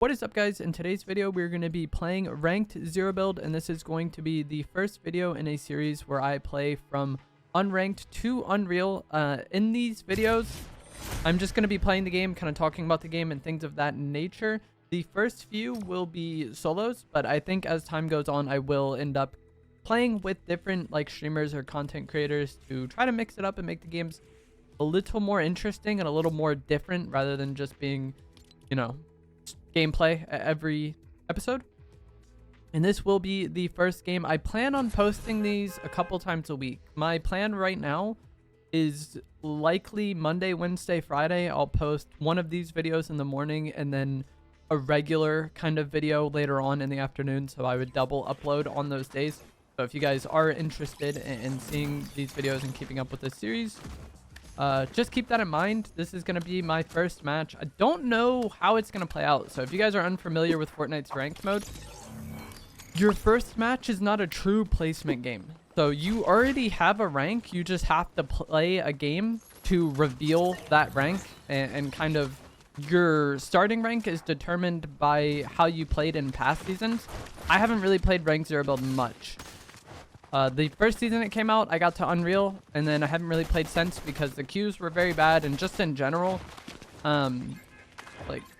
What is up, guys? In today's video we're going to be playing ranked zero build, and this is going to be the first video in a series where I play from unranked to unreal. In these videos I'm just going to be playing the game, kind of talking about the game and things of that nature. The first few will be solos, but I think as time goes on I will end up playing with different streamers or content creators to try to mix it up and make the games a little more interesting and a little more different, rather than just being, gameplay every episode. And this will be the first game. I plan on posting these a couple times a week. My plan right now is likely Monday, Wednesday, Friday I'll post one of these videos in the morning, and then a regular kind of video later on in the afternoon. So I would double upload on those days. So if you guys are interested in seeing these videos and keeping up with this series, just keep that in mind. This is going to be my first match. I don't know how it's going to play out. So if you guys are unfamiliar with Fortnite's ranked mode, your first match is not a true placement game. So you already have a rank. You just have to play a game to reveal that rank, and kind of your starting rank is determined by how you played in past seasons. I haven't really played ranked zero build much. The first season it came out, I got to Unreal, and then I haven't really played since because the queues were very bad, and just in general,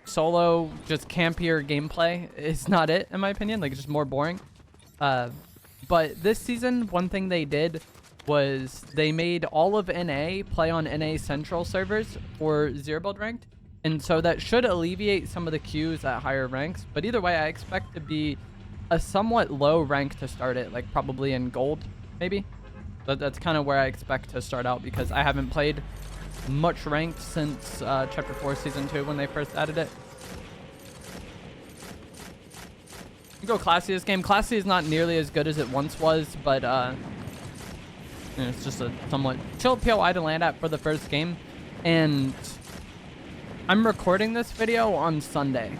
solo, just campier gameplay is not it, in my opinion. It's just more boring. But this season, one thing they did was they made all of NA play on NA Central servers for zero build ranked, and so that should alleviate some of the queues at higher ranks. But either way, I expect to be a somewhat low rank to start it, probably in gold, maybe. But that's kind of where I expect to start out, because I haven't played much ranked since Chapter 4 Season 2 when they first added it. You go Classy this game. Classy is not nearly as good as it once was, but it's just a somewhat chill POI to land at for the first game. And I'm recording this video on Sunday.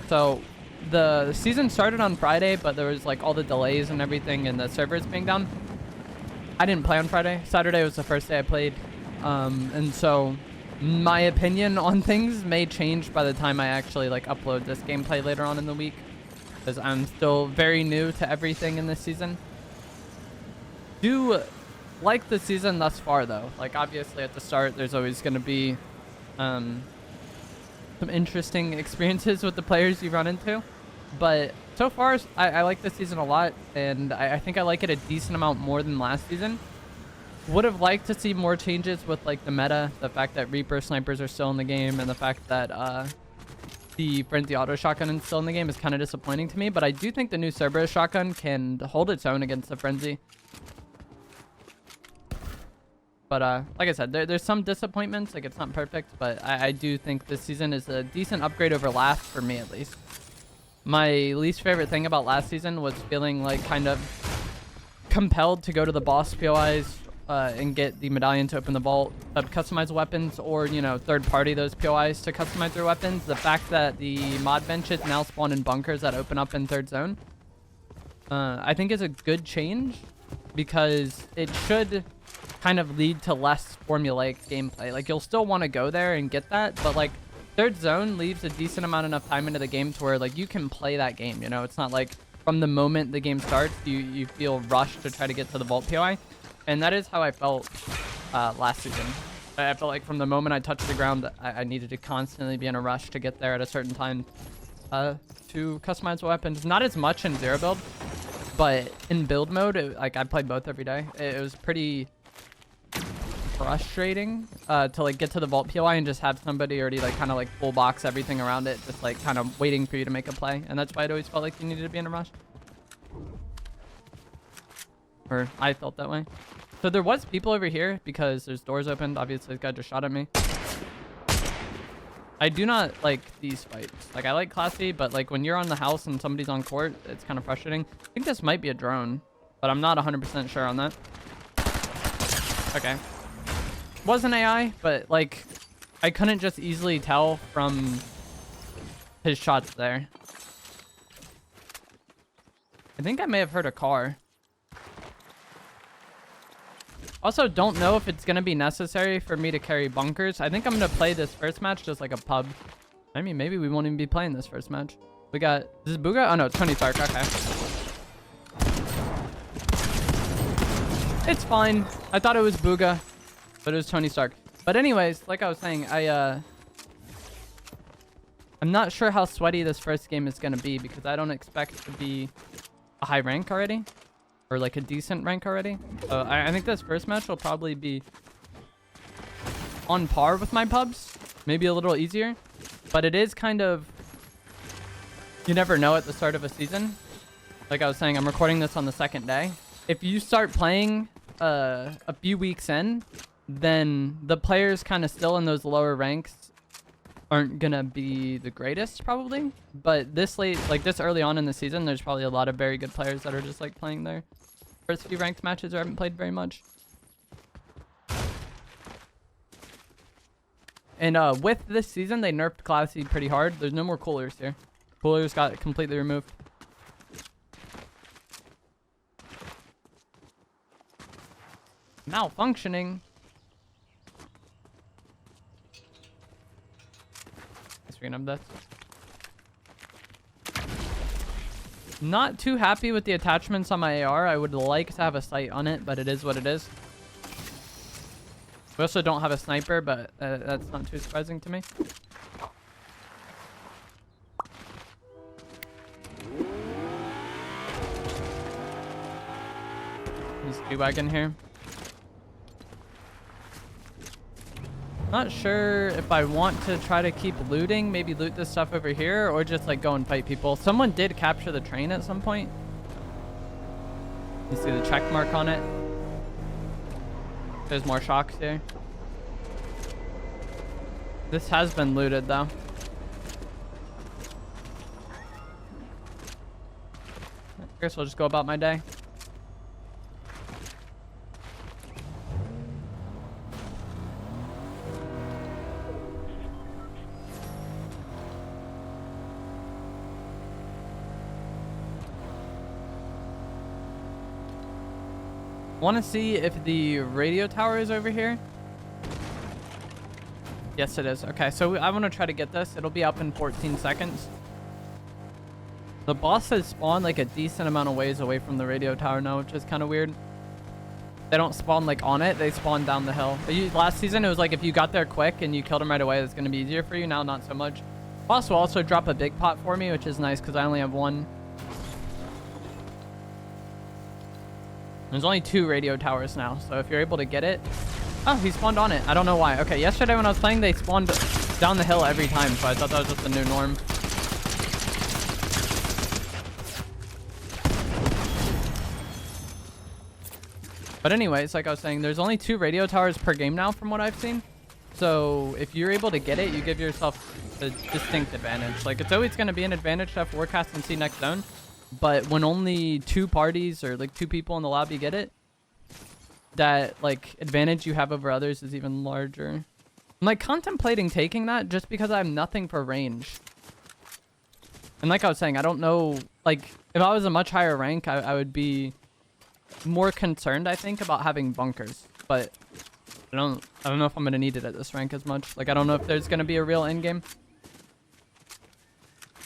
So the season started on Friday, but there was all the delays and everything, and the servers being down. I didn't play on Friday. Saturday was the first day I played. And so my opinion on things may change by the time I actually upload this gameplay later on in the week, because I'm still very new to everything in this season. Do like the season thus far though. Obviously at the start there's always going to be some interesting experiences with the players you run into, but so far I like this season a lot, and I think I like it a decent amount more than last season. Would have liked to see more changes with the meta, the fact that Reaper snipers are still in the game, and the fact that the Frenzy auto shotgun is still in the game is kind of disappointing to me. But I do think the new Cerberus shotgun can hold its own against the Frenzy. But like I said, there's some disappointments. It's not perfect, but I do think this season is a decent upgrade over last, for me at least. My least favorite thing about last season was feeling kind of compelled to go to the boss POIs and get the medallion to open the vault, customize weapons, or third party those POIs to customize their weapons. The fact that the mod benches now spawn in bunkers that open up in third zone, I think is a good change, because it should kind of lead to less formulaic gameplay. You'll still want to go there and get that, but third zone leaves a decent amount enough time into the game to where you can play that game. It's not from the moment the game starts you feel rushed to try to get to the vault POI, and that is how I felt last season. I felt from the moment I touched the ground I needed to constantly be in a rush to get there at a certain time to customize weapons. Not as much in zero build, but in build mode, I played both every day. It was pretty frustrating to get to the vault POI and just have somebody already kind of full box everything around it, just kind of waiting for you to make a play. And that's why it always felt like you needed to be in a rush, or I felt that way. So there was people over here because there's doors opened. Obviously this guy just shot at me. I do not like these fights. I like Classy, but when you're on the house and somebody's on court, it's kind of frustrating. I think this might be a drone, but I'm not 100% sure on that. Okay. Wasn't AI, but I couldn't just easily tell from his shots there. I think I may have heard a car. Also, don't know if it's going to be necessary for me to carry bunkers. I think I'm going to play this first match just like a pub. I mean, maybe we won't even be playing this first match. We got... This is Booga? Oh, no. It's Tony Stark. Okay. It's fine. I thought it was Booga, but it was Tony Stark. But anyways, like I was saying, I'm not sure how sweaty this first game is going to be because I don't expect to be a high rank already. Or like a decent rank already. So I think this first match will probably be on par with my pubs. Maybe a little easier. But it is kind of... You never know at the start of a season. Like I was saying, I'm recording this on the second day. If you start playing a few weeks in, then the players kind of still in those lower ranks aren't going to be the greatest probably. But this late, like this early on in the season, there's probably a lot of very good players that are just like playing their first few ranked matches or haven't played very much. And with this season, they nerfed Classy pretty hard. There's no more coolers here. Coolers got completely removed. Malfunctioning. Screen of this. Not too happy with the attachments on my AR. I would like to have a sight on it, but it is what it is. We also don't have a sniper, but that's not too surprising to me. There's a wagon here. Not sure if I want to try to keep looting, maybe loot this stuff over here, or just like go and fight people. Someone did capture the train at some point. You see the check mark on it. There's more shocks here. This has been looted though. I guess I'll just go about my day. Want to see if the radio tower is over here? Yes, it is. Okay, so I want to try to get this. It'll be up in 14 seconds. The boss has spawned like a decent amount of ways away from the radio tower now, which is kind of weird. They don't spawn like on it. They spawn down the hill. Last season, it was like if you got there quick and you killed him right away, it's going to be easier for you. Now, not so much. Boss will also drop a big pot for me, which is nice because I only have one. There's only 2 radio towers now, so if you're able to get it... Oh, he spawned on it. I don't know why. Okay, yesterday when I was playing, they spawned down the hill every time, so I thought that was just the new norm. But anyways, like I was saying, there's only 2 radio towers per game now from what I've seen. So if you're able to get it, you give yourself a distinct advantage. Like, it's always going to be an advantage to have forecast and see next zone. But when only 2 parties or like 2 people in the lobby get it, that like advantage you have over others is even larger. I'm like contemplating taking that just because I have nothing for range. And like I was saying, I don't know, like if I was a much higher rank, I would be more concerned, I think, about having bunkers. But I don't know if I'm going to need it at this rank as much. Like I don't know if there's going to be a real end game.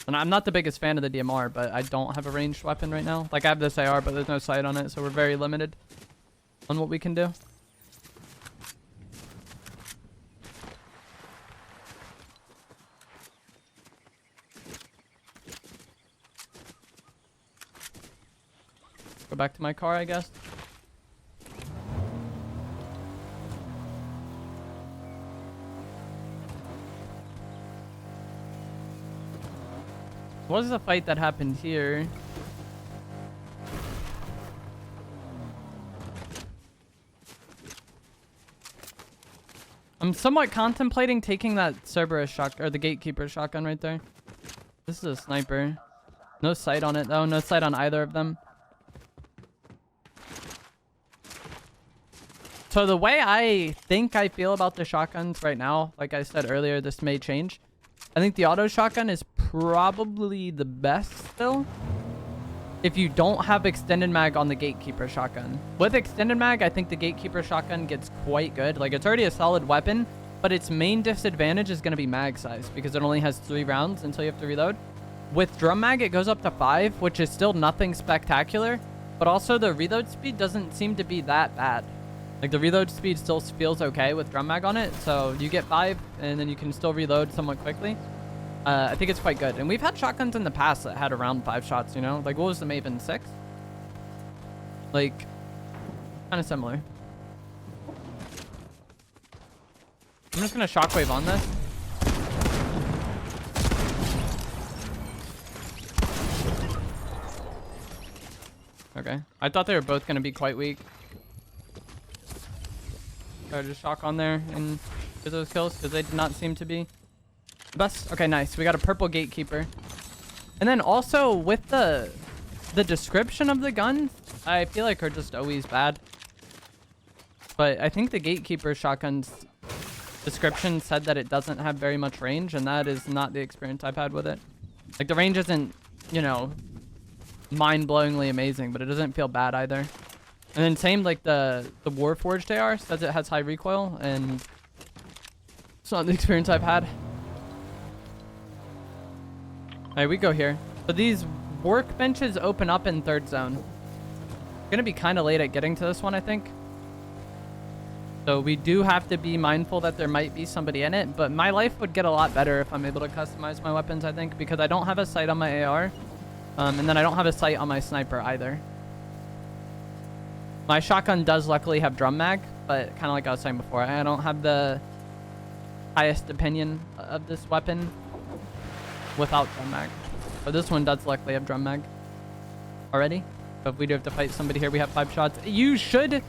And I'm not the biggest fan of the DMR, but I don't have a ranged weapon right now. Like, I have this AR, but there's no sight on it, so we're very limited on what we can do. Go back to my car, I guess. What was the fight that happened here? I'm somewhat contemplating taking that Cerberus shotgun, or the Gatekeeper shotgun right there. This is a sniper. No sight on it though. No sight on either of them. So the way I think I feel about the shotguns right now, like I said earlier, this may change. I think the auto shotgun is probably the best still. If you don't have extended mag on the Gatekeeper shotgun. With extended mag, I think the Gatekeeper shotgun gets quite good. Like, it's already a solid weapon, but its main disadvantage is going to be mag size because it only has 3 rounds until you have to reload. With drum mag, it goes up to 5, which is still nothing spectacular, but also the reload speed doesn't seem to be that bad. Like, the reload speed still feels okay with drum mag on it, so you get 5, and then you can still reload somewhat quickly. I think it's quite good. And we've had shotguns in the past that had around 5 shots, you know? Like, what was the Maven? 6? Like, kind of similar. I'm just going to shockwave on this. Okay. I thought they were both going to be quite weak. So I just shock on there and get those kills because they did not seem to be the best. Okay, nice. We got a purple gatekeeper. And then also with the description of the gun, I feel like are just always bad. But I think the gatekeeper shotgun's description said that it doesn't have very much range, and that is not the experience I've had with it. Like, the range isn't, you know, mind-blowingly amazing, but it doesn't feel bad either. And then same, like, the Warforged AR says it has high recoil, and it's not the experience I've had. Alright, we go here. So these workbenches open up in 3rd zone. Gonna be kind of late at getting to this one, I think. So we do have to be mindful that there might be somebody in it, but my life would get a lot better if I'm able to customize my weapons, I think, because I don't have a sight on my AR, and then I don't have a sight on my sniper either. My shotgun does luckily have drum mag, but kind of like I was saying before, I don't have the highest opinion of this weapon without drum mag. But this one does luckily have drum mag already. So if we do have to fight somebody here, we have 5 shots. You should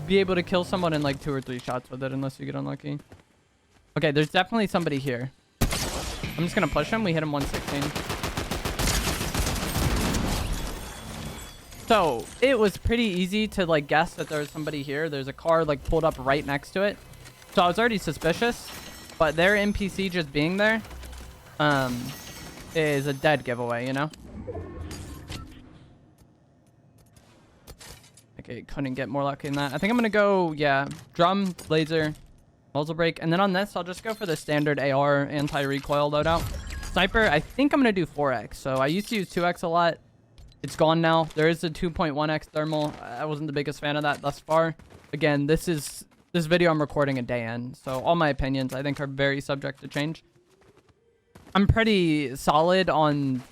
be able to kill someone in like 2 or 3 shots with it unless you get unlucky. Okay, there's definitely somebody here. I'm just gonna push him. We hit him 116. So it was pretty easy to like guess that there was somebody here. There's a car like pulled up right next to it, so I was already suspicious, but their NPC just being there is a dead giveaway, you know. Okay, couldn't get more lucky than that. I think I'm gonna go, yeah, drum, laser, muzzle brake, and then on this I'll just go for the standard AR anti-recoil loadout. Sniper, I think I'm gonna do 4x. So I used to use 2x a lot. It's gone now. There is a 2.1x thermal. I wasn't the biggest fan of that thus far. Again, this video I'm recording a day in, so all my opinions I think are very subject to change. I'm pretty solid on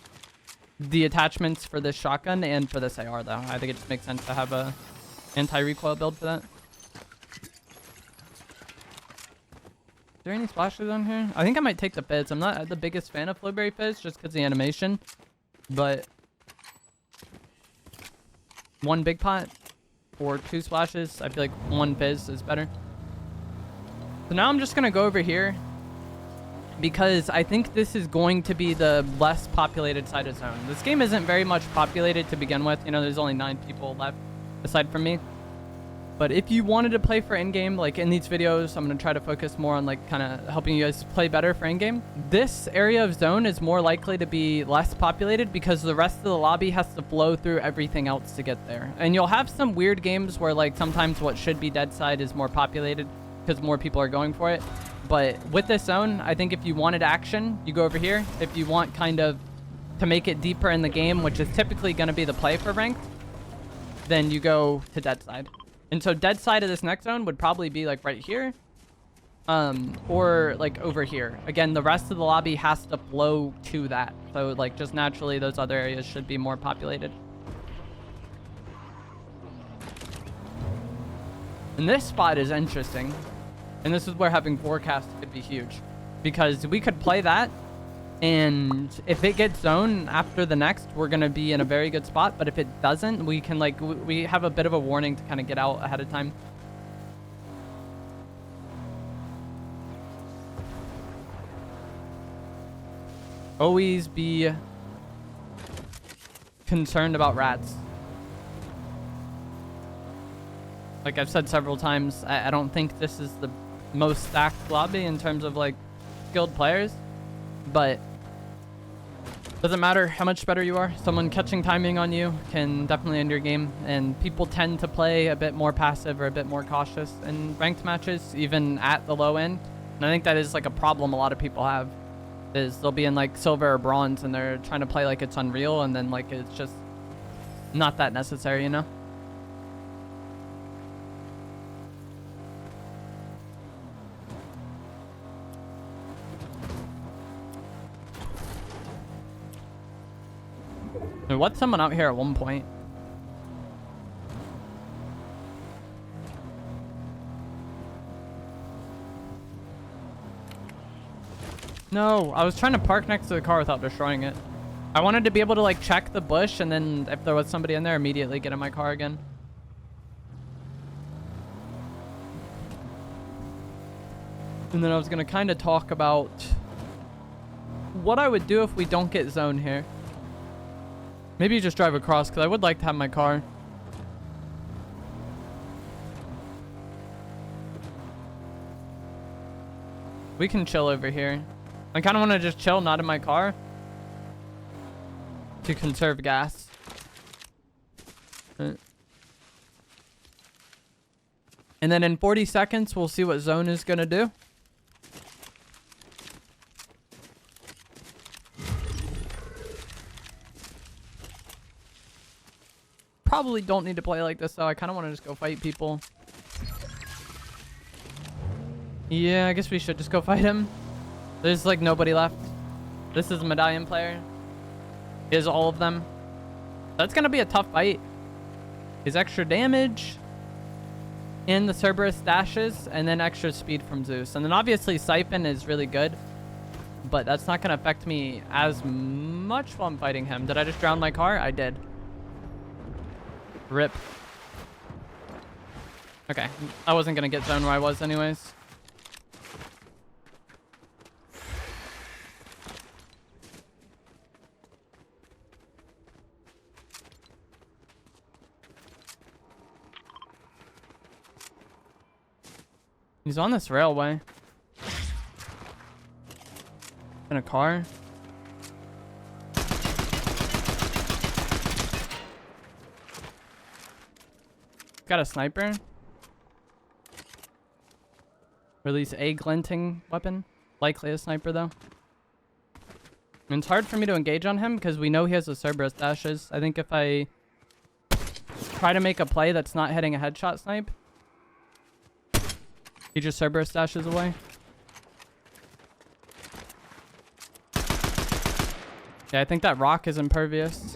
the attachments for this shotgun and for this AR though. I think it just makes sense to have a anti-recoil build for that. Is there any splashes on here? I think I might take the fizz. I'm not the biggest fan of Flowberry Fizz just because the animation, but 1 big pot or 2 splashes. I feel like 1 fizz is better. So now I'm just gonna go over here because I think this is going to be the less populated side of zone. This game isn't very much populated to begin with. You know, there's only 9 people left aside from me. But if you wanted to play for in-game, like in these videos, I'm going to try to focus more on like kind of helping you guys play better for in-game. This area of zone is more likely to be less populated because the rest of the lobby has to flow through everything else to get there. And you'll have some weird games where like sometimes what should be dead side is more populated because more people are going for it. But with this zone, I think if you wanted action, you go over here. If you want kind of to make it deeper in the game, which is typically going to be the play for ranked, then you go to dead side. And so dead side of this next zone would probably be like right here, or like over here. Again, the rest of the lobby has to flow to that. So like just naturally those other areas should be more populated. And this spot is interesting. And this is where having forecast could be huge, because we could play that, and if it gets zone after the next, we're going to be in a very good spot. But if it doesn't, we can like, we have a bit of a warning to kind of get out ahead of time. Always be concerned about rats. Like I've said several times, I don't think this is the most stacked lobby in terms of like skilled players, but doesn't matter how much better you are. Someone catching timing on you can definitely end your game, and people tend to play a bit more passive or a bit more cautious in ranked matches, even at the low end. And I think that is like a problem a lot of people have, is they'll be in like silver or bronze and they're trying to play like it's Unreal, and then like it's just not that necessary, you know? There was someone out here at one point. No, I was trying to park next to the car without destroying it. I wanted to be able to like check the bush, and then if there was somebody in there, immediately get in my car again. And then I was gonna kind of talk about what I would do if we don't get zone here. Maybe just drive across, because I would like to have my car. We can chill over here. I kind of want to just chill, not in my car, to conserve gas. And then in 40 seconds, we'll see what zone is going to do. Probably don't need to play like this, though. I kind of want to just go fight people. Yeah, I guess we should just go fight him. There's like nobody left. This is a medallion player. He has all of them. That's going to be a tough fight. His extra damage and the Cerberus dashes, and then extra speed from Zeus. And then obviously Siphon is really good, but that's not going to affect me as much while I'm fighting him. Did I just drown my car? I did. Rip. Okay, I wasn't going to get zone where I was anyways. He's on this railway. In a car. Got a sniper. Release a glinting weapon. Likely a sniper though. And it's hard for me to engage on him because we know he has the Cerberus dashes. I think if I try to make a play that's not hitting a headshot snipe, he just Cerberus dashes away. Yeah, I think that rock is impervious.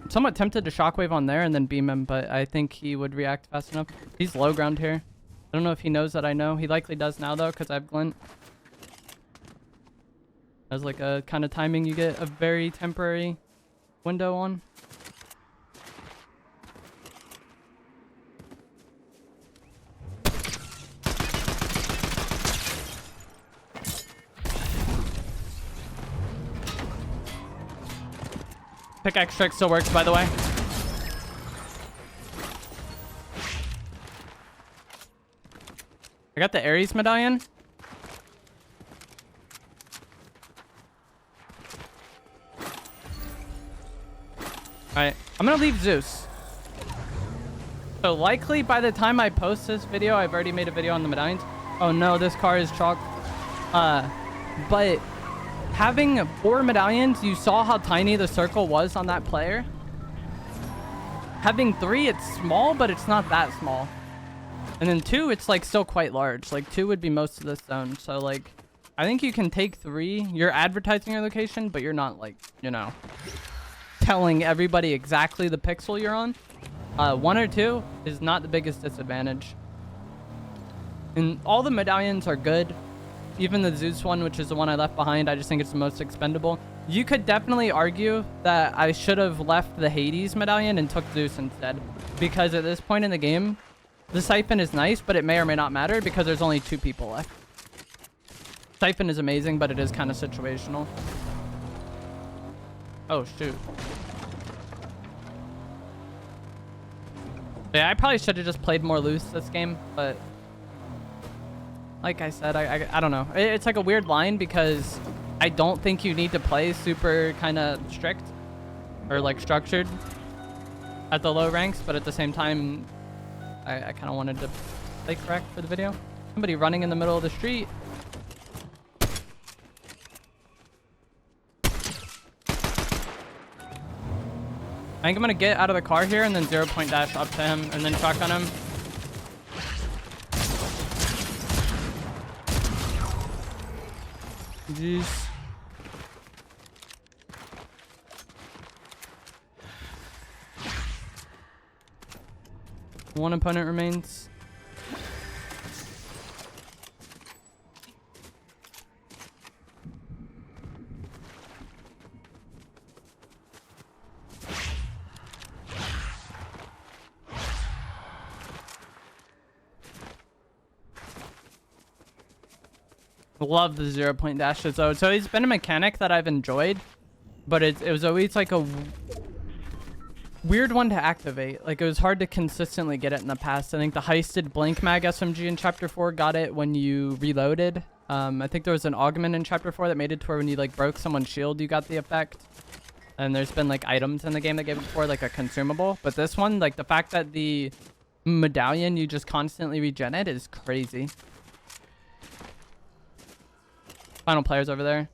I'm somewhat tempted to shockwave on there and then beam him, but I think he would react fast enough. He's low ground here. I don't know if he knows that I know. He likely does now, though, because I have glint. As like a kind of timing you get a very temporary window on. Pickaxe trick still works, by the way. I got the Ares medallion. Alright, I'm gonna leave Zeus. So likely by the time I post this video, I've already made a video on the medallions. Oh no, this car is chalked. But having 4 medallions, you saw how tiny the circle was on that player. Having 3, it's small, but it's not that small. And then 2, it's like still quite large. Like 2 would be most of this zone. So like, I think you can take 3. You're advertising your location, but you're not like, you know, telling everybody exactly the pixel you're on. 1 or 2 is not the biggest disadvantage. And all the medallions are good. Even the Zeus one, which is the one I left behind, I just think it's the most expendable. You could definitely argue that I should have left the Hades medallion and took Zeus instead. Because at this point in the game, the Siphon is nice, but it may or may not matter because there's only 2 people left. Siphon is amazing, but it is kind of situational. Oh, shoot. Yeah, I probably should have just played more loose this game, but like I said, I don't know. It's like a weird line because I don't think you need to play super kind of strict or like structured at the low ranks, but at the same time, I kind of wanted to play correct for the video. Somebody running in the middle of the street. I think I'm gonna get out of the car here and then 0-point dash up to him and then shotgun him. Jeez. One opponent remains. Love the 0-point dashes though. It's always been a mechanic that I've enjoyed, but it was always like a weird one to activate. Like it was hard to consistently get it in the past. I think the heisted blank mag SMG in chapter 4 got it when you reloaded. I think there was an augment in chapter 4 that made it to where when you like broke someone's shield, you got the effect. And there's been like items in the game that gave it before, like a consumable. But this one, like the fact that the medallion you just constantly regen it is crazy. Final players over there.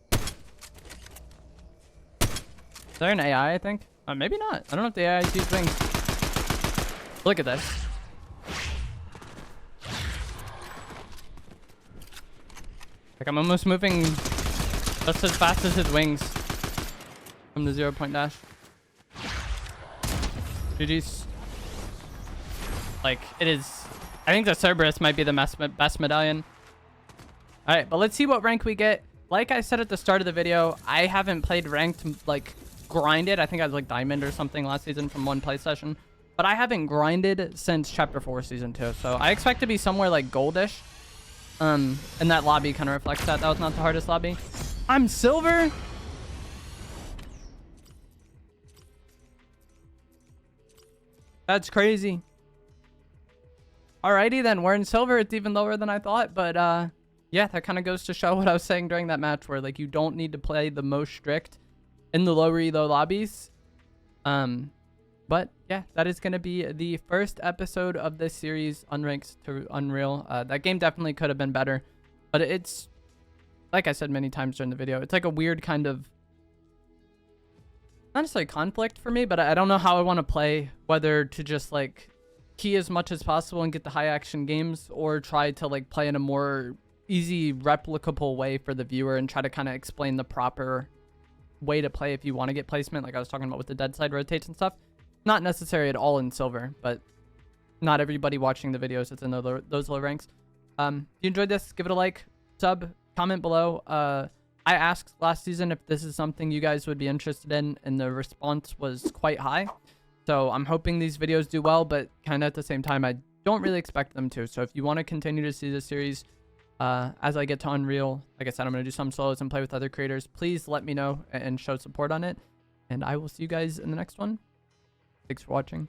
Is there an AI, I think? Maybe not. I don't know if the AI use wings. Look at this. Like I'm almost moving just as fast as his wings from the 0-point dash. GG's. Like it is. I think the Cerberus might be the best medallion. All right, but let's see what rank we get. Like I said at the start of the video, I haven't played ranked, like grinded. I think I was like diamond or something last season from one play session, but I haven't grinded since chapter 4 season 2. So I expect to be somewhere like goldish. And that lobby kind of reflects that. That was not the hardest lobby. I'm silver. That's crazy. Alrighty then, we're in silver. It's even lower than I thought, but yeah, that kind of goes to show what I was saying during that match where like you don't need to play the most strict in the low elo lobbies. But yeah, that is going to be the first episode of this series, Unranked to Unreal. That game definitely could have been better, but it's, like I said many times during the video, it's like a weird kind of, not necessarily conflict for me, but I don't know how I want to play, whether to just like key as much as possible and get the high action games, or try to like play in a more easy replicable way for the viewer and try to kind of explain the proper way to play if you want to get placement, like I was talking about with the dead side rotates and stuff. Not necessary at all in silver, but not everybody watching the videos is in those low ranks. If you enjoyed this, give it a like, sub, comment below. I asked last season if this is something you guys would be interested in, and the response was quite high. So I'm hoping these videos do well, but kind of at the same time, I don't really expect them to. So if you want to continue to see this series, as I get to Unreal, like I said, I'm going to do some solos and play with other creators. Please let me know and show support on it. And I will see you guys in the next one. Thanks for watching.